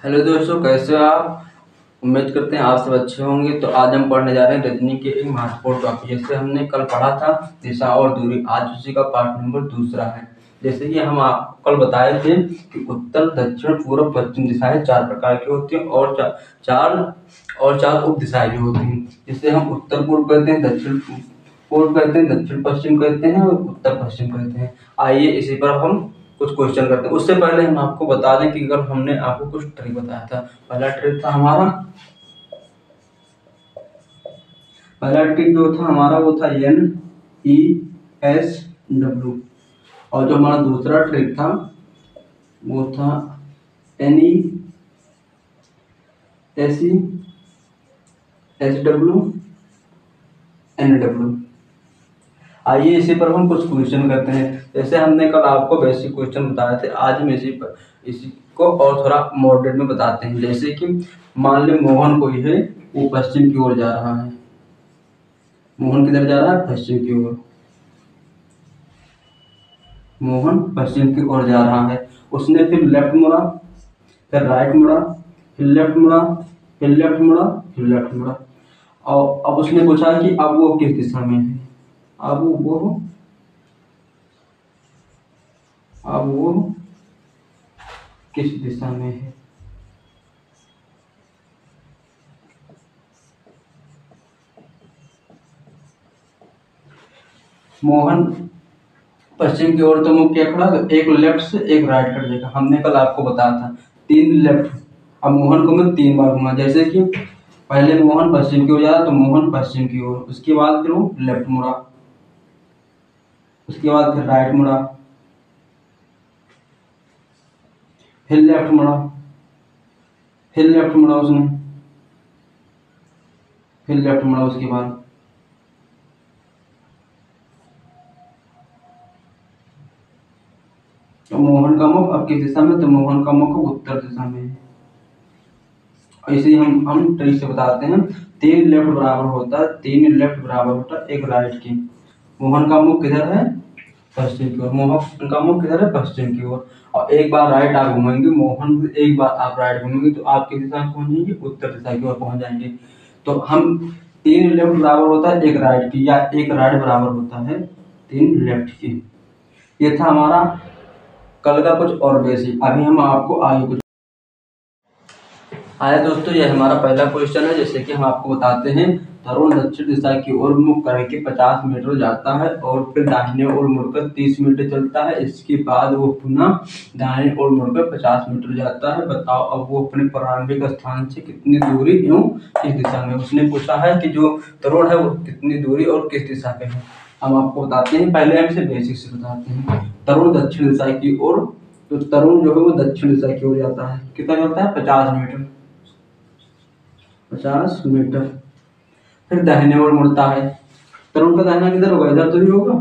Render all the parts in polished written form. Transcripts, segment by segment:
Hello दोस्तों, कैसे हो आप। उम्मीद करते हैं आप सब अच्छे होंगे। तो आज हम पढ़ने जा रहे हैं रजनी के एक महत्वपूर्ण टॉपिक। जैसे हमने कल पढ़ा था दिशा और दूरी, आज उसी का पार्ट नंबर दूसरा है। जैसे कि हम आपको कल बताए थे कि उत्तर दक्षिण पूर्व पश्चिम दिशाएं चार प्रकार की होती हैं और चार उप दिशाएं भी होती हैं। जिसे हम उत्तर पूर्व कहते हैं, दक्षिण पूर्व कहते हैं, दक्षिण पश्चिम कहते हैं और उत्तर पश्चिम कहते हैं। आइए इसी पर हम कुछ क्वेश्चन करते हैं। उससे पहले हम आपको बता दें कि कल हमने आपको कुछ ट्रिक बताया था। पहला ट्रिक जो था हमारा वो था NESW, और जो हमारा दूसरा ट्रिक था वो था NESESW, NW। आइए इसी पर हम कुछ क्वेश्चन करते हैं। जैसे हमने कल आपको बेसिक क्वेश्चन बताए थे, आज हम इसी को और थोड़ा मॉडरेट में बताते हैं। जैसे कि मान ले मोहन कोई है, वो पश्चिम की ओर जा रहा है। मोहन किधर जा रहा है? पश्चिम की ओर। मोहन पश्चिम की ओर जा रहा है। उसने फिर लेफ्ट मुड़ा, फिर राइट मुड़ा, फिर लेफ्ट मुड़ा, फिर लेफ्ट मुड़ा, फिर लेफ्ट मुड़ा। और अब उसने पूछा कि अब वो किस दिशा में है। अब वो किस दिशा में है। मोहन पश्चिम की ओर तो मुख किया खड़ा, तो एक लेफ्ट से एक राइट कर देगा। हमने कल आपको बताया था 3 लेफ्ट। अब मोहन को मैं 3 बार घुमा। जैसे कि पहले मोहन पश्चिम की ओर जा, तो मोहन पश्चिम की ओर, उसके बाद फिर वो लेफ्ट मुड़ा, उसके बाद फिर राइट मुड़ा, फिर लेफ्ट मुड़ा, फिर लेफ्ट मुड़ा उसने, फिर लेफ्ट मुड़ा उसके बाद। तो मोहन का मुख अब किस दिशा में? तो मोहन का मुख उत्तर दिशा में है। ऐसे हम ट्रिक से बताते हैं। 3 लेफ्ट बराबर होता है, 3 लेफ्ट बराबर होता है एक राइट की। मोहन का मुख किधर है? पश्चिम की ओर। मोहन का मुख किधर है? पश्चिम की ओर। और एक बार राइट आप घूमेंगे, मोहन एक बार आप राइट घूमेंगे, तो आप किस दिशा में पहुंचेंगे? उत्तर दिशा की ओर पहुंच जाएंगे। तो हम 3 लेफ्ट बराबर होता है एक राइट की, या एक राइट बराबर होता है 3 लेफ्ट की। ये था हमारा कल का कुछ और बेसिक। अभी हम आपको आगे कुछ आया दोस्तों, ये हमारा पहला क्वेश्चन है। जैसे कि हम आपको बताते हैं, तरुण दक्षिण दिशा की ओर मुख करके 50 मीटर जाता है और फिर दाहिने ओर मुड़कर 30 मीटर चलता है। इसके बाद वो पुनः दाहिने ओर मुड़कर 50 मीटर जाता है। बताओ अब वो अपने प्रारंभिक स्थान से कितनी दूरी एवं किस दिशा में। उसने पूछा है कि जो तरुण है वो कितनी दूरी और किस दिशा पे है। हम आपको बताते हैं, पहले हम इसे बेसिक से बताते हैं। तरुण दक्षिण दिशा की ओर, तो तरुण जो है वो दक्षिण दिशा की ओर जाता है। कितना जाता है? 50 मीटर। 50 मीटर। फिर दाहिने ओर मुड़ता है। तरुण का दाहिना किधर होगा? इधर तो ही होगा।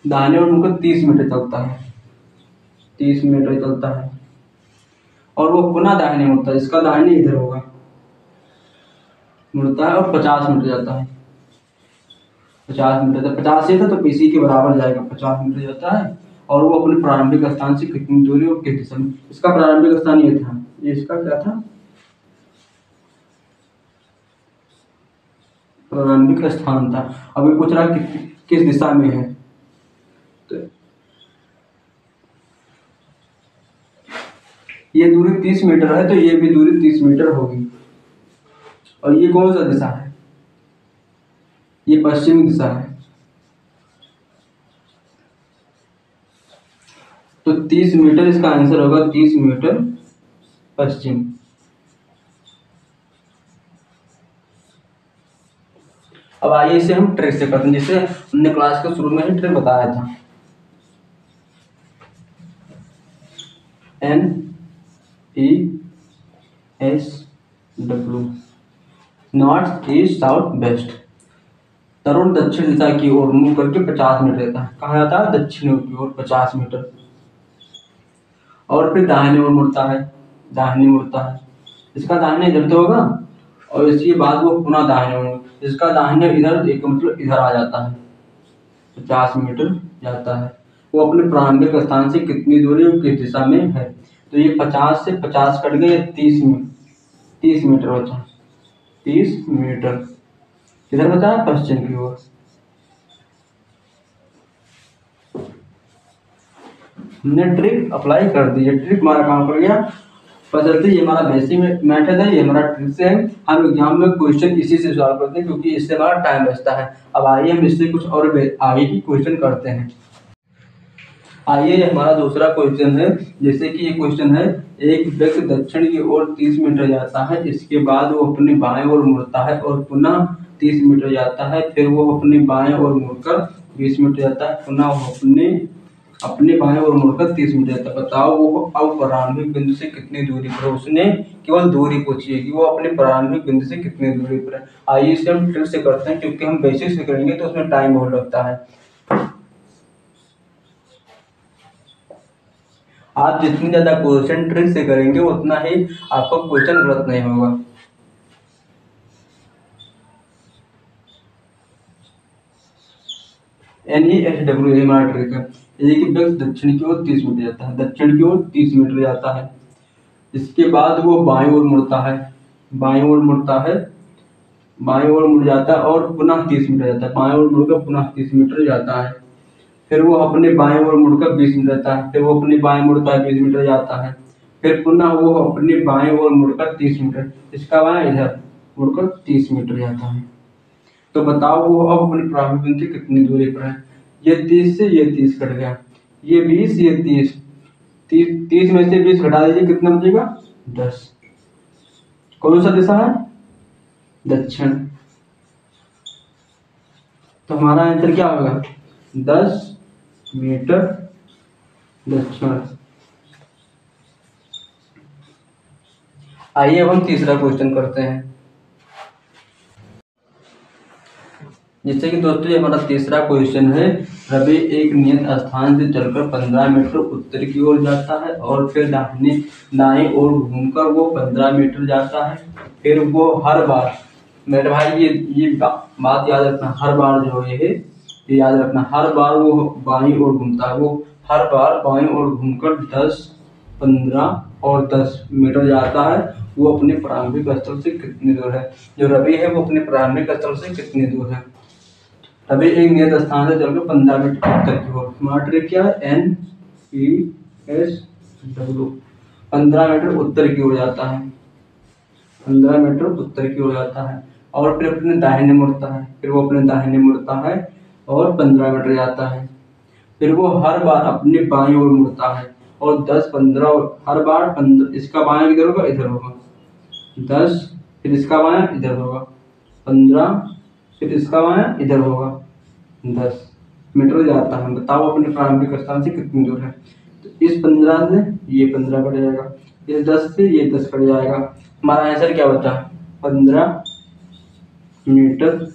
दाहिने ओर मुड़कर 30 मीटर चलता है। 30 मीटर चलता है और वो पुनः दाहिने मुड़ता है। इसका दाहिने इधर होगा, मुड़ता है और 50 मीटर जाता है। 50 मीटर था, 50 से था तो इसी के बराबर जाएगा। 50 मीटर जाता है और वो अपने प्रारंभिक स्थान से कितनी दूरी और किस दिशा में। इसका प्रारंभिक स्थान ये था, ये इसका क्या था? प्रारंभिक स्थान था। अभी पूछ रहा है किस दिशा में है। तो ये दूरी 30 मीटर है, तो ये भी दूरी 30 मीटर होगी। और ये कौन सा दिशा है? ये पश्चिमी दिशा है। तो 30 मीटर इसका आंसर होगा, 30 मीटर पश्चिम। अब आइए इसे हम ट्रिक से करते हैं, जिसे हमने क्लास के शुरू में ही ट्रिक बताया था। NESW, north east south west. तरुण दक्षिण दिशा की ओर मुंह करके 50 मीटर रहता है। कहाँ जाता है? दक्षिण की ओर 50 मीटर। और फिर दाहिने ओर मुड़ता है, दाहिने मुड़ता है। इसका दाहिने इधर तो होगा और इसके बाद वो पुनः दाहिने ओर, इसका दाहिने इधर एक मतलब इधर आ जाता है। 50 मीटर जाता है। वो अपने प्रारंभिक स्थान से कितनी दूरी और किस दिशा में है। तो ये 50 से 50 कट गए, 30 मीटर बचा, 30 मीटर। किधर बचा? पश्चिम की ओर। हमने ट्रिक अप्लाई कर दी है, ट्रिक हमारा काम कर गया। बदलते ये हमारा बेसिक मेथड है, ये हमारा ट्रिक्स है। हम एग्जाम में क्वेश्चन इसी से सॉल्व करते हैं क्योंकि इससे हमारा टाइम बचता है। अब आइए हम इससे कुछ और आगे की क्वेश्चन करते हैं। आइए हमारा दूसरा क्वेश्चन है। जैसे कि ये क्वेश्चन है, एक व्यक्ति दक्षिण की ओर 30 मीटर जाता है, इसके बाद वो अपने बाएं ओर मुड़ता है और पुनः 30 मीटर जाता है, फिर वो अपने बाएं ओर मुड़कर 20 मीटर जाता है, पुनः वो अपने बाएं ओर मुड़कर 30 मीटर जाता है। बताओ वो अब प्रारंभिक बिंदु से कितनी दूरी पर है। उसने केवल दूरी पूछी है कि वो अपने प्रारंभिक बिंदु से कितनी दूरी पर है। आइए इसे हम ट्रिक से करते हैं, क्योंकि हम बेसिक से करेंगे तो उसमें टाइम बहुत लगता है। आप जितनी ज्यादा क्वेश्चन ट्रिक से करेंगे उतना ही आपका क्वेश्चन गलत नहीं होगा। NESW हमारा ट्रिक है। एक व्यक्ति दक्षिण की ओर 30 मीटर जाता है, दक्षिण की ओर 30 मीटर जाता है, इसके बाद वो बाएं ओर मुड़ता है, बाएं ओर मुड़ता है, बाएं ओर मुड़ जाता है और पुनः 30 मीटर जाता है, बाएं ओर मुड़कर पुनः 30 मीटर जाता है, फिर वो अपने बाएं ओर मुड़कर 20 मीटर जाता है, फिर वो अपने बाएं मुड़ता है 20 मीटर जाता है, फिर पुनः वो अपने बाएं ओर मुड़कर 30 मीटर, इसका बाएं इधर मुड़कर 30 मीटर जाता है। तो बताओ वो अब अपनी प्रारंभिक बिंदु से कितनी दूरी पर है। ये 30 से ये 30 कट गया, ये 20, ये 30, 30 में से 20 घटा दीजिए, कितना बचेगा? 10। कौन सा दिशा है? दक्षिण। तो हमारा आंसर क्या होगा? 10 मीटर दक्षिण। आइए अब हम तीसरा क्वेश्चन करते हैं। जैसे कि दोस्तों ये हमारा तीसरा क्वेश्चन है। रवि एक नियत स्थान से चलकर 15 मीटर उत्तर की ओर जाता है और फिर दाएं ओर घूमकर वो 15 मीटर जाता है, फिर वो हर बार, मेरे भाई ये बात याद रखना, हर बार जो ये याद रखना, हर बार वो बाईं ओर घूमता है, वो हर बार बाईं ओर घूमकर 10, 15 और 10 मीटर जाता है। वो अपने प्रारंभिक स्थल से कितनी दूर है? जो रवि है वो अपने प्रारंभिक स्थल से कितनी दूर है? रवि एक नियत स्थान से चलकर 15 मीटर उत्तर की ओर, हमारा ट्रिक क्या है? NESW, 15 मीटर उत्तर की ओर जाता है, 15 मीटर उत्तर की ओर जाता है और फिर अपने दाहिने मुड़ता है, फिर वो अपने दाहिने मुड़ता है और 15 मीटर जाता है, फिर वो हर बार अपने बाईं ओर मुड़ता है और 10, 15 हर बार 15, इसका बायां इधर होगा, इधर होगा 10, फिर इसका बायां इधर होगा 15, फिर इसका बायां इधर होगा 10 मीटर जाता है। बताओ अपने प्रारंभिक स्थान से कितनी दूर है। तो इस 15 से ये 15 कट जाएगा, इस 10 से ये 10 कट जाएगा, हमारा आंसर क्या बचा? 15 मीटर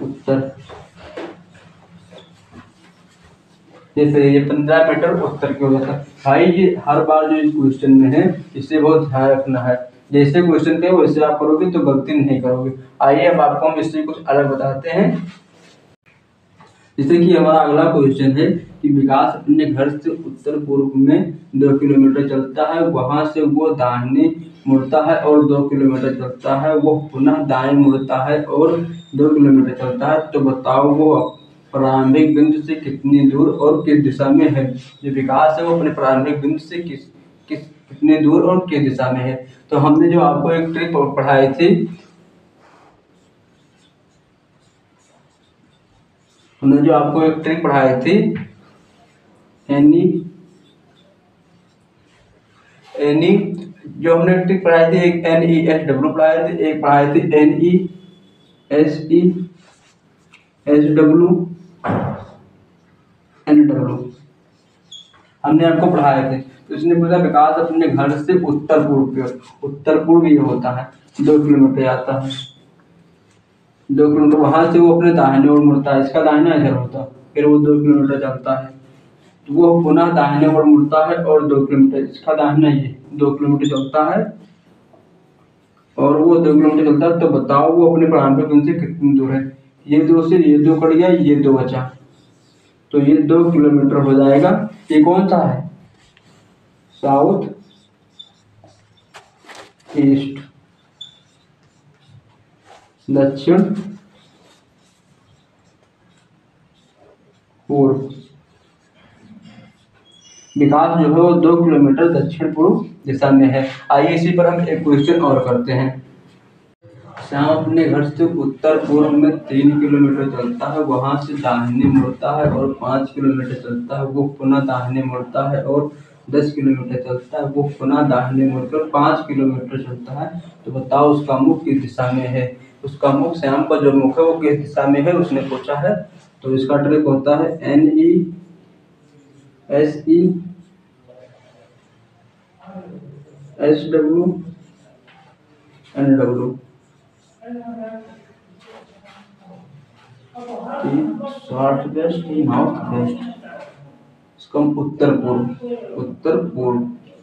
उत्तर। जैसे ये 15 मीटर उत्तर की ओर जाता है। भाई ये हर बार जो इस क्वेश्चन में है इसे बहुत ध्यान रखना है, जैसे क्वेश्चन थे वैसे आप करोगे तो गलती नहीं करोगे। आइए अब आपको हम इससे कुछ अलग बताते हैं। जैसे कि हमारा अगला क्वेश्चन है कि विकास अपने घर से उत्तर पूर्व में 2 किलोमीटर चलता है, वहां से वो दाहिने मुड़ता है और 2 किलोमीटर चलता है, वो पुनः दाएं मुड़ता है और 2 किलोमीटर चलता है। तो बताओ वो प्रारंभिक बिंदु से कितनी दूर और किस दिशा में है। जो विकास है वो अपने प्रारंभिक बिंदु से कितने दूर और किस दिशा में है। तो हमने जो आपको एक ट्रिक पढ़ाई थी, जो हमने ट्रिक पढ़ाई थी, एक NESW पढ़ाई थी, एक पढ़ाई थी NESW हमने आपको पढ़ाए थे। तो इसने बोला विकास अपने घर से उत्तर पूर्व ये होता है 2 किलोमीटर आता है, 2 किलोमीटर, वहां से वो अपने दाहिने ओर मुड़ता है, इसका दाहिना इधर होता है, फिर वो 2 किलोमीटर चलता है, तो वो पुनः दाहिने ओर मुड़ता है और 2 किलोमीटर, इसका दाहिना ये 2 किलोमीटर चलता है और वो 2 किलोमीटर चलता है। तो बताओ वो अपने प्रारंभिक बिंदु से कितनी दूर है। ये 2 से ये 2 कट गया, ये 2 बचा, तो ये 2 किलोमीटर हो जाएगा। ये कौन सा है? साउथ ईस्ट, दक्षिण पूर्व। विकास जो है वो 2 किलोमीटर दक्षिण पूर्व दिशा में है। आइए इसी पर हम एक क्वेश्चन और करते हैं। श्याम अपने घर से उत्तर पूर्व में 3 किलोमीटर चलता है, वहां से दाहिने मुड़ता है और 5 किलोमीटर चलता है, वो पुनः दाहिने मुड़ता है और 10 किलोमीटर चलता है, वो पुनः दाहिने मुड़कर 5 किलोमीटर चलता है। तो बताओ उसका मुख किस दिशा में है। उसका मुख, श्याम का जो मुख है वो किस दिशा में है उसने पूछा है। तो इसका ट्रिक होता है NESESWNW, north west, north west. इसका उत्तर पूर्व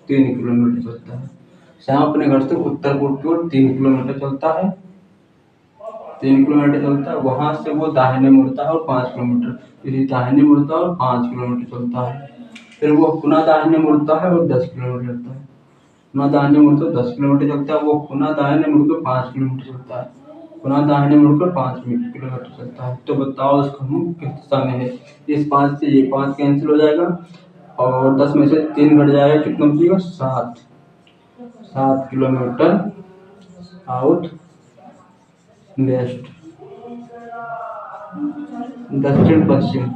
3 किलोमीटर चलता है। श्याम अपने घर से उत्तर पूर्व की ओर 3 किलोमीटर चलता है, 3 किलोमीटर चलता है, वहां से वो दाहिने मुड़ता है और 5 किलोमीटर, फिर दाहिने मुड़ता है और 5 किलोमीटर चलता है, फिर वो पुनः दाहिने मुड़ता है और 10 किलोमीटर चलता है, पुनः दाहिने मुड़कर 10 किलोमीटर चलता है, वो पुनः दाहिने मुड़कर 5 किलोमीटर चलता है, पुनः दाहिने मुड़कर 5 किलोमीटर चलता है। तो बताओ इसका मुख किस दिशा में है। इस 5 से ये 5 कैंसिल हो जाएगा और 10 में से 3 घट जाएगा, कितना बचेगा 7 किलोमीटर साउथ वेस्ट, दक्षिण पश्चिम।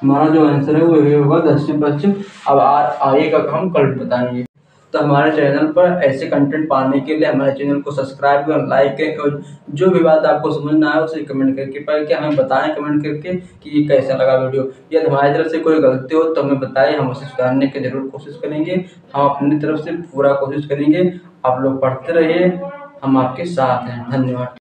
हमारा जो आंसर है वो ये होगा दक्षिण पश्चिम। अब आगे का हम कल बताएंगे। तो हमारे चैनल पर ऐसे कंटेंट पाने के लिए हमारे चैनल को सब्सक्राइब करें, लाइक करें और जो भी बात आपको समझ ना आए उसे कमेंट करके कि हमें बताएं कमेंट करके कि ये कैसा लगा वीडियो। यदि हमारी तरफ से कोई गलती हो तो हमें बताएं, हम उसे सुधारने की जरूर कोशिश करेंगे। हम अपनी तरफ से पूरा कोशिश करेंगे। आप लोग पढ़ते रहिए, हम आपके साथ हैं। धन्यवाद।